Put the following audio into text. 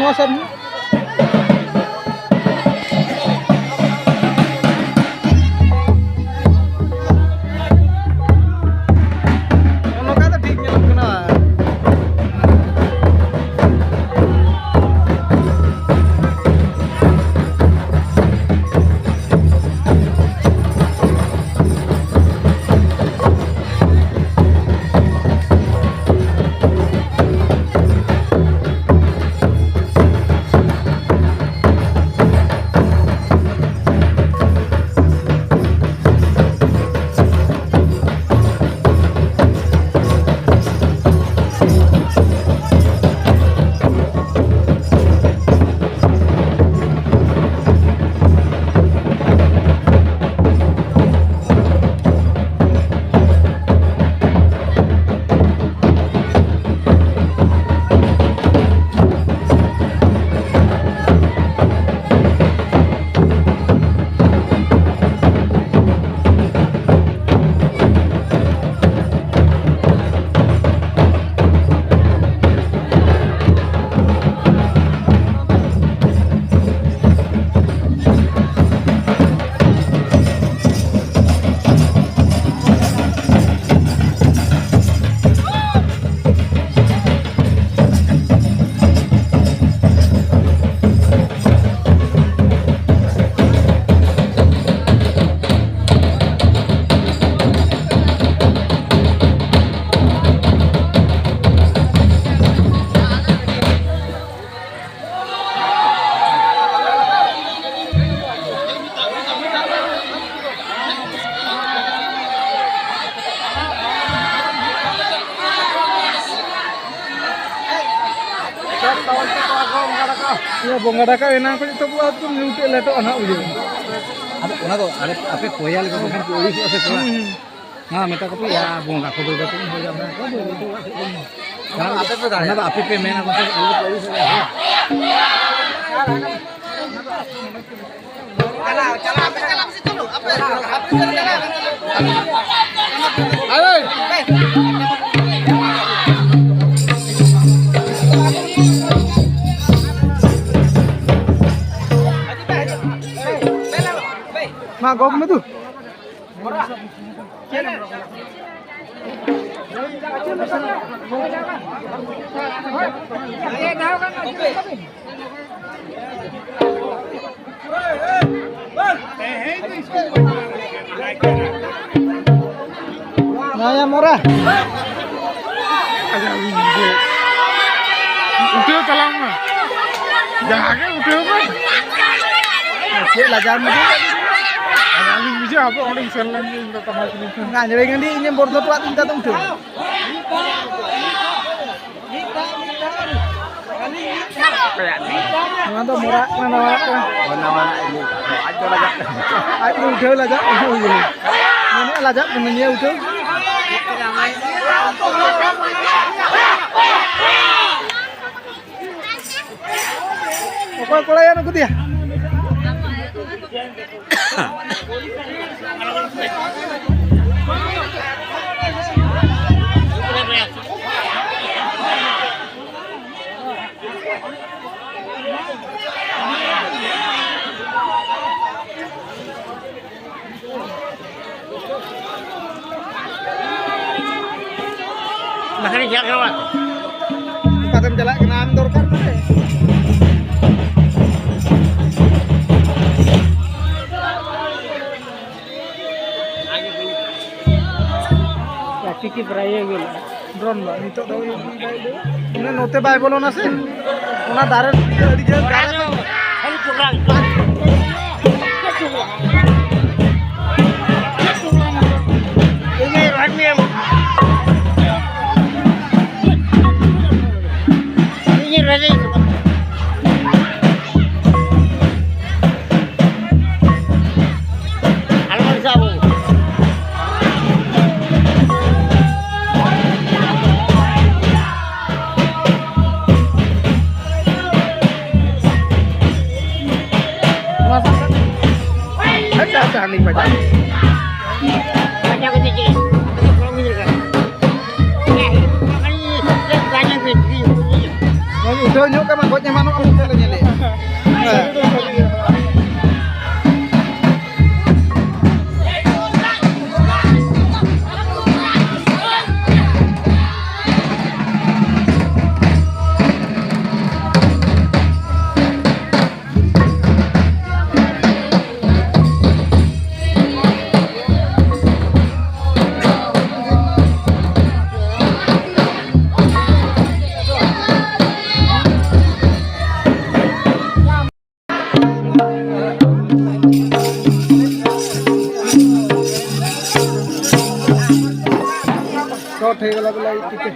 pengawasan. Kalau kata di nyelam kena. Ya bonga daka enak ko ito buat tu nyuti leto anak ujung. Ada ona to ada ape koyal ko kan poli ko ase pula. Nah meta ko ya bonga ko do to ho ja na ko do to ase ko. Karena ape pe da na ape pe mena ko alu poli se ya. Cala situ lo. Apa? Ayo. Mah gom tu. Naya murah. Udah talang mah. Jangan udah mah. Cik lah jam tu. Aling bisa apa orang selan ni kita tamat ni. Ngan jadi ngan di bordo plat kita tu tu. Mana murah mana mana. Mana ini. Aja lajak. Aku udah lajak. Ini lajak menanya udah. Apa kulayan aku dia? Makanya jangan lewat. Kita jalan kena andor kan? Kiki beraya gil, drone lah. Itu dah yang baik deh. Ini note baik bolon nasi. Mana darat di jalan darat. Ini kurang. Ini ramiam. Ini rasi. Alman sabu. Saling baca. Baca ke sini. Kalau ni kan. Ini banyak video. Udah nyok kan makotnya mana? Short ହେଇଗଲା ବୋଲେ ଟିକେ